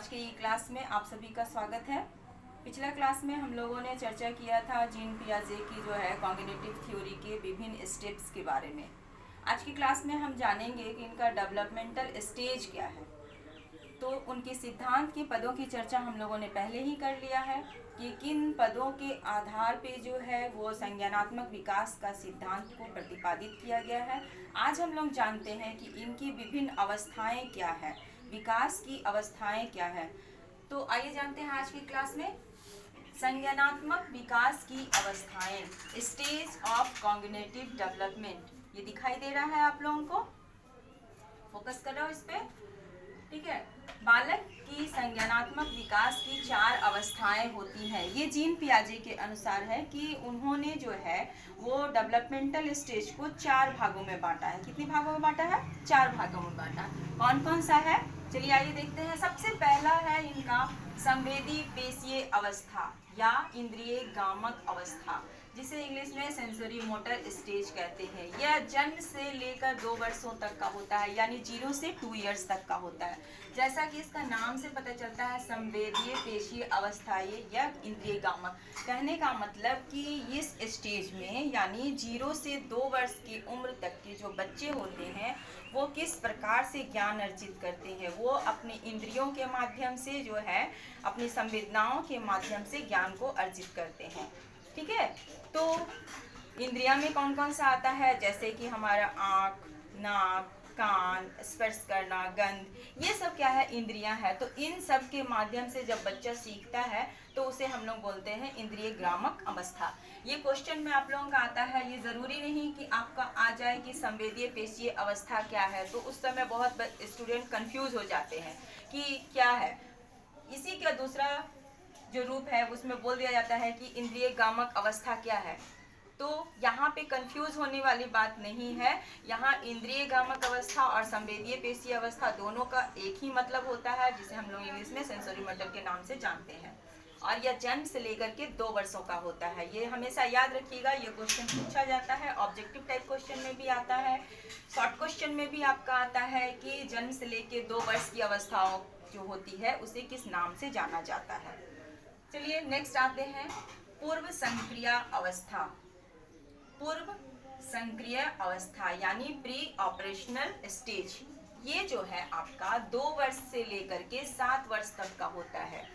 आज की क्लास में आप सभी का स्वागत है। पिछला क्लास में हम लोगों ने चर्चा किया था जीन पियाजे की जो है कॉग्निटिव थ्योरी के विभिन्न स्टेप्स के बारे में। आज की क्लास में हम जानेंगे कि इनका डेवलपमेंटल स्टेज क्या है। तो उनके सिद्धांत के पदों की चर्चा हम लोगों ने पहले ही कर लिया है कि किन पदों के आधार पे जो है वो संज्ञानात्मक विकास का सिद्धांत को प्रतिपादित किया गया है। आज हम लोग जानते हैं कि इनकी विभिन्न अवस्थाएं क्या है, विकास की अवस्थाएं क्या है। तो आइए जानते हैं आज की क्लास में संज्ञानात्मक विकास की अवस्थाएं, स्टेज ऑफ कॉग्निटिव डेवलपमेंट। ये दिखाई दे रहा है आप लोगों को, फोकस कर रहे हो इस पे, ठीक है। बालक की संज्ञानात्मक विकास की 4 अवस्थाएं होती हैं। ये जीन पियाजे के अनुसार है कि उन्होंने जो है वो डेवलपमेंटल स्टेज को 4 भागों में बांटा है। कितने भागों में बांटा है? 4 भागों में बांटा। कौन कौन सा है? चलिए आइए देखते हैं। सबसे पहला है इनका संवेदी पेशीय अवस्था या इंद्रिय गामक अवस्था, जिसे इंग्लिश में सेंसरी मोटर स्टेज कहते हैं। यह जन्म से लेकर 2 वर्षों तक का होता है, यानी 0 से 2 इयर्स तक का होता है। जैसा कि इसका नाम से पता चलता है, संवेदीय पेशीय अवस्था ये या इंद्रिय गामक। कहने का मतलब कि इस स्टेज में यानी 0 से 2 वर्ष की उम्र तक के जो बच्चे होते हैं वो किस प्रकार से ज्ञान अर्जित करते हैं। वो अपने इंद्रियों के माध्यम से जो है अपनी संवेदनाओं के माध्यम से ज्ञान को अर्जित करते हैं, ठीक है। तो इंद्रिया में कौन कौन सा आता है? जैसे कि हमारा आँख, नाक, कान, स्पर्श करना, गंध, ये सब क्या है? इंद्रियां है। तो इन सब के माध्यम से जब बच्चा सीखता है तो उसे हम लोग बोलते हैं इंद्रिय ग्रामक अवस्था। ये क्वेश्चन में आप लोगों का आता है। ये जरूरी नहीं कि आपका आ जाए कि संवेदीय पेशीय अवस्था क्या है, तो उस समय बहुत स्टूडेंट कंफ्यूज हो जाते हैं कि क्या है। इसी का दूसरा जो रूप है उसमें बोल दिया जाता है कि इंद्रिय गामक अवस्था क्या है। तो यहाँ पे कंफ्यूज होने वाली बात नहीं है। यहाँ इंद्रिय गामक अवस्था और संवेदीय पेशीय अवस्था दोनों का एक ही मतलब होता है, जिसे हम लोग इंग्लिश में सेंसरी मोटर के नाम से जानते हैं। और यह जन्म से लेकर के 2 वर्षों का होता है। ये हमेशा याद रखिएगा, ये क्वेश्चन पूछा जाता है। ऑब्जेक्टिव टाइप क्वेश्चन में भी आता है, शॉर्ट क्वेश्चन में भी आपका आता है कि जन्म से लेकर 2 वर्ष की अवस्थाओं जो होती है उसे किस नाम से जाना जाता है। चलिए नेक्स्ट आते हैं पूर्व संक्रिय अवस्था। पूर्व संक्रिय अवस्था यानी प्री ऑपरेशनल स्टेज। ये जो है आपका 2 वर्ष से लेकर के 7 वर्ष तक का होता है।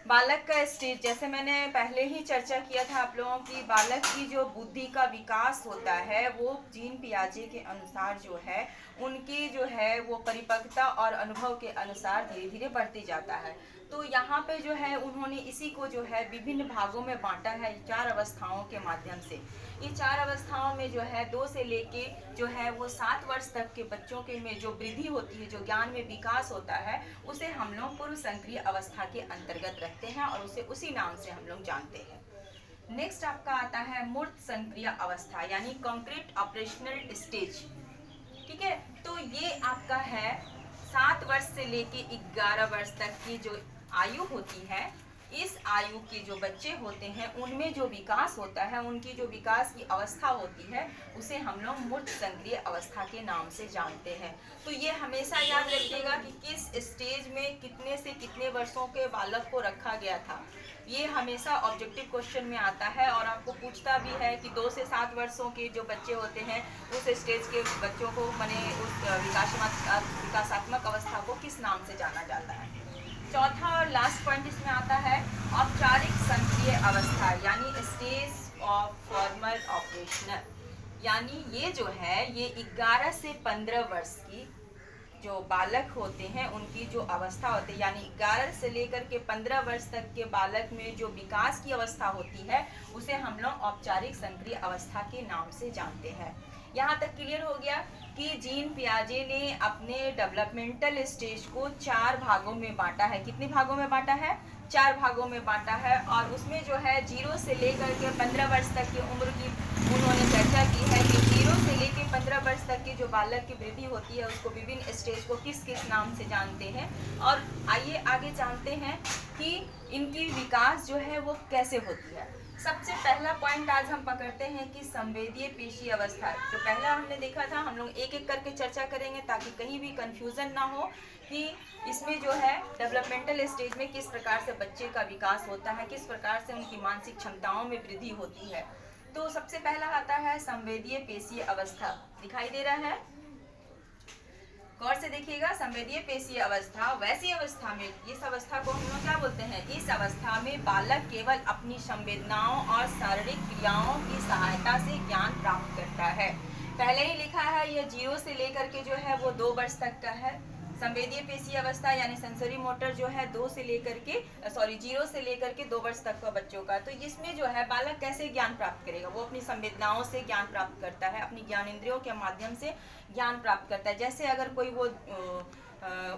बालक का स्टेज, जैसे मैंने पहले ही चर्चा किया था आप लोगों की, बालक की जो बुद्धि का विकास होता है वो जीन पियाजे के अनुसार जो है उनकी जो है वो परिपक्वता और अनुभव के अनुसार धीरे धीरे बढ़ती जाता है। तो यहाँ पे जो है उन्होंने इसी को जो है विभिन्न भागों में बांटा है 4 अवस्थाओं के माध्यम से। ये 4 अवस्थाओं में जो है 2 से लेके जो है वो 7 वर्ष तक के बच्चों के में जो वृद्धि होती है, जो ज्ञान में विकास होता है, उसे हम लोग पूर्व संक्रिय अवस्था के अंतर्गत रखते हैं और उसे उसी नाम से हम लोग जानते हैं। नेक्स्ट आपका आता है मूर्त संक्रिय अवस्था यानी कॉन्क्रीट ऑपरेशनल स्टेज, ठीक है। तो ये आपका है 7 वर्ष से लेके 11 वर्ष तक की जो आयु होती है। इस आयु के जो बच्चे होते हैं उनमें जो विकास होता है, उनकी जो विकास की अवस्था होती है, उसे हम लोग मूर्त संक्रिय अवस्था के नाम से जानते हैं। तो ये हमेशा याद रखिएगा कि किस स्टेज में कितने से कितने वर्षों के बालक को रखा गया था। ये हमेशा ऑब्जेक्टिव क्वेश्चन में आता है और आपको पूछता भी है कि 2 से 7 वर्षों के जो बच्चे होते हैं उस स्टेज के बच्चों को माने उस विकासात्मक अवस्था को किस नाम से जाना जाता है। चौथा और लास्ट पॉइंट इसमें आता है औपचारिक संक्रिय अवस्था यानी स्टेज ऑफ फॉर्मल ऑपरेशनल, यानी ये जो है ये 11 से 15 वर्ष की जो बालक होते हैं उनकी जो अवस्था होती है, यानी 11 से लेकर के 15 वर्ष तक के बालक में जो विकास की अवस्था होती है उसे हम लोग औपचारिक संक्रिय अवस्था के नाम से जानते हैं। यहाँ तक क्लियर हो गया कि जीन पियाजे ने अपने डेवलपमेंटल स्टेज को 4 भागों में बांटा है। कितने भागों में बांटा है? 4 भागों में बांटा है। और उसमें जो है 0 से लेकर के 15 वर्ष तक की उम्र की उन्होंने चर्चा की है कि 0 से लेकर 15 वर्ष तक की जो बालक की वृद्धि होती है उसको विभिन्न स्टेज को किस किस नाम से जानते हैं। और आइए आगे जानते हैं कि इनकी विकास जो है वो कैसे होती है। सबसे पहला पॉइंट आज हम पकड़ते हैं कि संवेदीय पेशी अवस्था। जो पहला हमने देखा था, हम लोग एक एक करके चर्चा करेंगे ताकि कहीं भी कंफ्यूजन ना हो कि इसमें जो है डेवलपमेंटल स्टेज में किस प्रकार से बच्चे का विकास होता है, किस प्रकार से उनकी मानसिक क्षमताओं में वृद्धि होती है। तो सबसे पहला आता है संवेदीय पेशीय अवस्था। दिखाई दे रहा है, गौर से देखिएगा। संवेदीय पेशीय अवस्था वैसी अवस्था में, इस अवस्था को हम लोग क्या बोलते हैं, इस अवस्था में बालक केवल अपनी संवेदनाओं और शारीरिक क्रियाओं की सहायता से ज्ञान प्राप्त करता है। पहले ही लिखा है, यह 0 से लेकर के जो है वो 2 वर्ष तक का है। संवेदीय पेशीय अवस्था यानी सेंसरी मोटर जो है 0 से लेकर के 2 वर्ष तक का बच्चों का। तो इसमें जो है बालक कैसे ज्ञान प्राप्त करेगा, वो अपनी संवेदनाओं से ज्ञान प्राप्त करता है, अपनी ज्ञानेंद्रियों के माध्यम से ज्ञान प्राप्त करता है। जैसे अगर कोई वो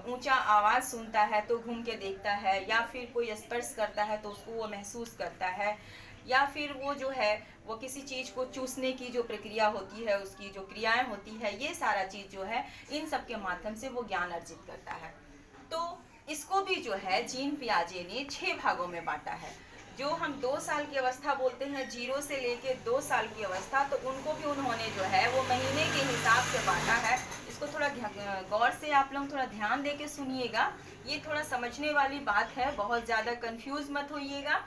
ऊंचा आवाज सुनता है तो घूम के देखता है, या फिर कोई स्पर्श करता है तो उसको वो महसूस करता है, या फिर वो जो है वो किसी चीज को चूसने की जो प्रक्रिया होती है, उसकी जो क्रियाएं होती है, ये सारा चीज जो है इन सब के माध्यम से वो ज्ञान अर्जित करता है। तो इसको भी जो है जीन पियाजे ने 6 भागों में बांटा है। जो हम 2 साल की अवस्था बोलते हैं, 0 से लेके 2 साल की अवस्था, तो उनको भी उन्होंने जो है वो महीने के हिसाब से बांटा है। इसको थोड़ा गौर से आप लोग थोड़ा ध्यान दे के सुनिएगा, ये थोड़ा समझने वाली बात है, बहुत ज़्यादा कंफ्यूज मत होइएगा।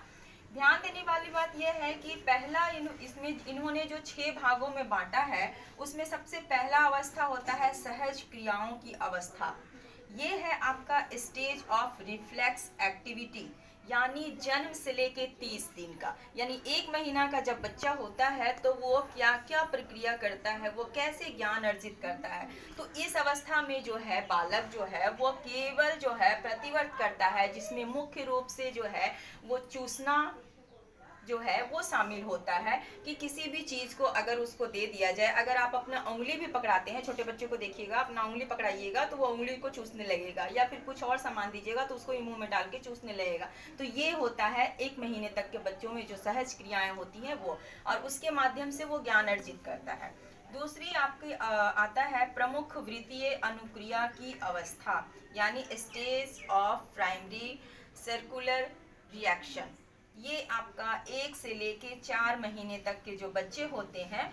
ध्यान देने वाली बात यह है कि पहला इसमें इन्होंने जो 6 भागों में बांटा है, उसमें सबसे पहला अवस्था होता है सहज क्रियाओं की अवस्था। ये है आपका स्टेज ऑफ रिफ्लेक्स एक्टिविटी, यानी जन्म से लेके 30 दिन का, यानी 1 महीना का जब बच्चा होता है तो वो क्या क्या प्रक्रिया करता है, वो कैसे ज्ञान अर्जित करता है। तो इस अवस्था में जो है बालक जो है वो केवल जो है प्रतिवर्त करता है, जिसमें मुख्य रूप से जो है वो चूसना जो है वो शामिल होता है। कि किसी भी चीज को अगर उसको दे दिया जाए, अगर आप अपना उंगली भी पकड़ाते हैं, छोटे बच्चों को देखिएगा, अपना उंगली पकड़ाइएगा तो वो उंगली को चूसने लगेगा, या फिर कुछ और सामान दीजिएगा तो उसको मुंह में डाल के चूसने लगेगा। तो ये होता है 1 महीने तक के बच्चों में जो सहज क्रियाएं होती हैं वो, और उसके माध्यम से वो ज्ञान अर्जित करता है। दूसरी आपकी आता है प्रमुख वृत्तीय अनुक्रिया की अवस्था, यानी stage of primary circular reaction. ये आपका 1 से लेके 4 महीने तक के जो बच्चे होते हैं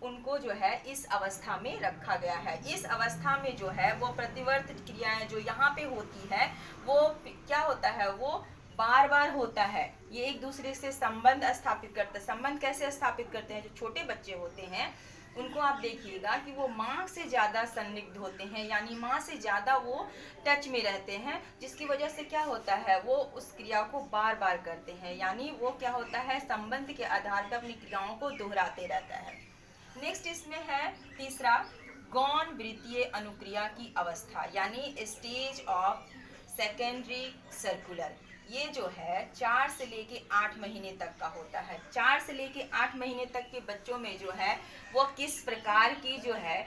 उनको जो है इस अवस्था में रखा गया है। इस अवस्था में जो है वो प्रतिवर्त क्रियाएं जो यहाँ पे होती है वो क्या होता है, वो बार बार होता है। ये एक दूसरे से संबंध स्थापित करते हैं। संबंध कैसे स्थापित करते हैं, जो छोटे बच्चे होते हैं उनको आप देखिएगा कि वो माँ से ज़्यादा सन्निग्ध होते हैं, यानी माँ से ज़्यादा वो टच में रहते हैं, जिसकी वजह से क्या होता है वो उस क्रिया को बार बार करते हैं, यानी वो क्या होता है संबंध के आधार पर अपनी क्रियाओं को दोहराते रहता है। नेक्स्ट इसमें है तीसरा गौण वृत्तीय अनुक्रिया की अवस्था, यानी स्टेज ऑफ सेकेंडरी सर्कुलर। ये जो है 4 से लेके 8 महीने तक का होता है। 4 से लेके 8 महीने तक के बच्चों में जो है वो किस प्रकार की जो है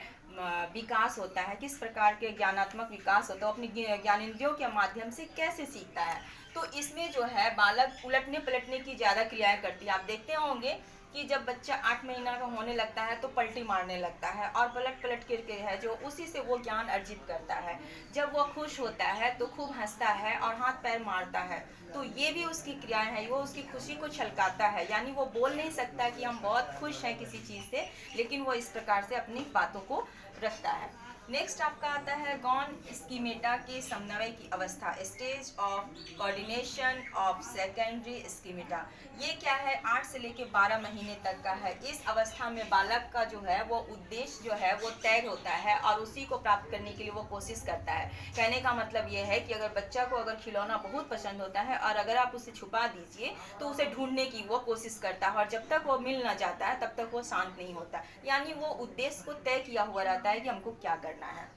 विकास होता है, किस प्रकार के ज्ञानात्मक विकास होता है, अपनी ज्ञानेंद्रियों के माध्यम से कैसे सीखता है। तो इसमें जो है बालक उलटने पलटने की ज़्यादा क्रियाएं करती है। आप देखते होंगे कि जब बच्चा 8 महीना का होने लगता है तो पलटी मारने लगता है और पलट पलट करके है जो उसी से वो ज्ञान अर्जित करता है। जब वो खुश होता है तो खूब हंसता है और हाथ पैर मारता है, तो ये भी उसकी क्रियाएं हैं, वो उसकी खुशी को छलकाता है। यानी वो बोल नहीं सकता कि हम बहुत खुश हैं किसी चीज़ से, लेकिन वो इस प्रकार से अपनी बातों को रखता है। नेक्स्ट आपका आता है गौण स्कीमेटा के समन्वय की अवस्था, stage of coordination of secondary schemata. ये क्या है, 8 से लेके 12 महीने तक का है। इस अवस्था में बालक का जो है वो उद्देश्य जो है वो तय होता है और उसी को प्राप्त करने के लिए वो कोशिश करता है। कहने का मतलब ये है कि अगर बच्चा को अगर खिलौना बहुत पसंद होता है और अगर आप उसे छुपा दीजिए तो उसे ढूंढने की वो कोशिश करता है, और जब तक वो मिल ना जाता है तब तक वो शांत नहीं होता। यानी वो उद्देश्य को तय किया हुआ रहता है कि हमको क्या करना है।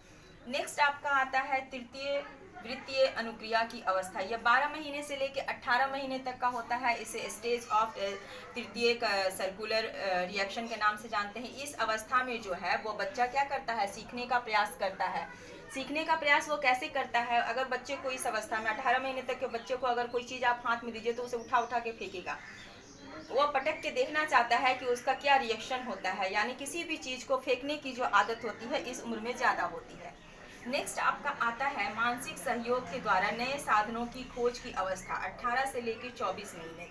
नेक्स्ट आपका आता है तृतीय वृत्तीय अनुक्रिया की अवस्था। यह 12 महीने से लेकर 18 महीने तक का होता है। इसे स्टेज ऑफ तृतीय सर्कुलर रिएक्शन के नाम से जानते हैं। इस अवस्था में जो है वो बच्चा क्या करता है, सीखने का प्रयास करता है। सीखने का प्रयास वो कैसे करता है, अगर बच्चे को इस अवस्था में 18 महीने तक के बच्चे को अगर कोई चीज़ आप हाथ में दीजिए तो उसे उठा उठा के फेंकेगा। वो पटक के देखना चाहता है कि उसका क्या रिएक्शन होता है। यानी किसी भी चीज़ को फेंकने की जो आदत होती है इस उम्र में ज़्यादा होती है। नेक्स्ट आपका आता है मानसिक सहयोग के द्वारा नए साधनों की खोज की अवस्था, 18 से लेकर 24 महीने।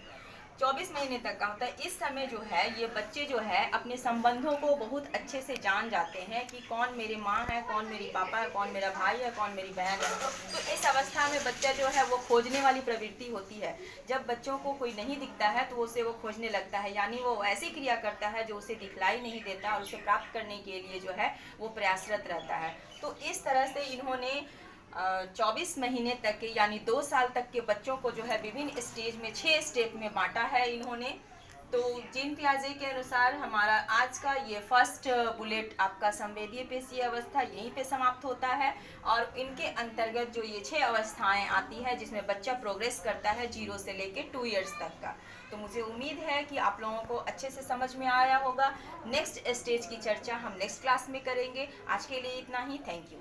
24 महीने तक का होता है। इस समय जो है ये बच्चे जो है अपने संबंधों को बहुत अच्छे से जान जाते हैं कि कौन मेरी माँ है, कौन मेरी पापा है, कौन मेरा भाई है, कौन मेरी बहन है। तो इस अवस्था में बच्चा जो है वो खोजने वाली प्रवृत्ति होती है। जब बच्चों को कोई नहीं दिखता है तो उसे वो खोजने लगता है, यानी वो ऐसी क्रिया करता है जो उसे दिखलाई नहीं देता और उसे प्राप्त करने के लिए जो है वो प्रयासरत रहता है। तो इस तरह से इन्होंने 24 महीने तक के यानी 2 साल तक के बच्चों को जो है विभिन्न स्टेज में 6 स्टेप में बांटा है इन्होंने। तो जीन पियाजे के अनुसार हमारा आज का ये फर्स्ट बुलेट आपका संवेदीय पेशीय अवस्था यहीं पे समाप्त होता है। और इनके अंतर्गत जो ये 6 अवस्थाएं आती है जिसमें बच्चा प्रोग्रेस करता है 0 से लेके 2 इयर्स तक का। तो मुझे उम्मीद है कि आप लोगों को अच्छे से समझ में आया होगा। नेक्स्ट स्टेज की चर्चा हम नेक्स्ट क्लास में करेंगे। आज के लिए इतना ही। Thank you.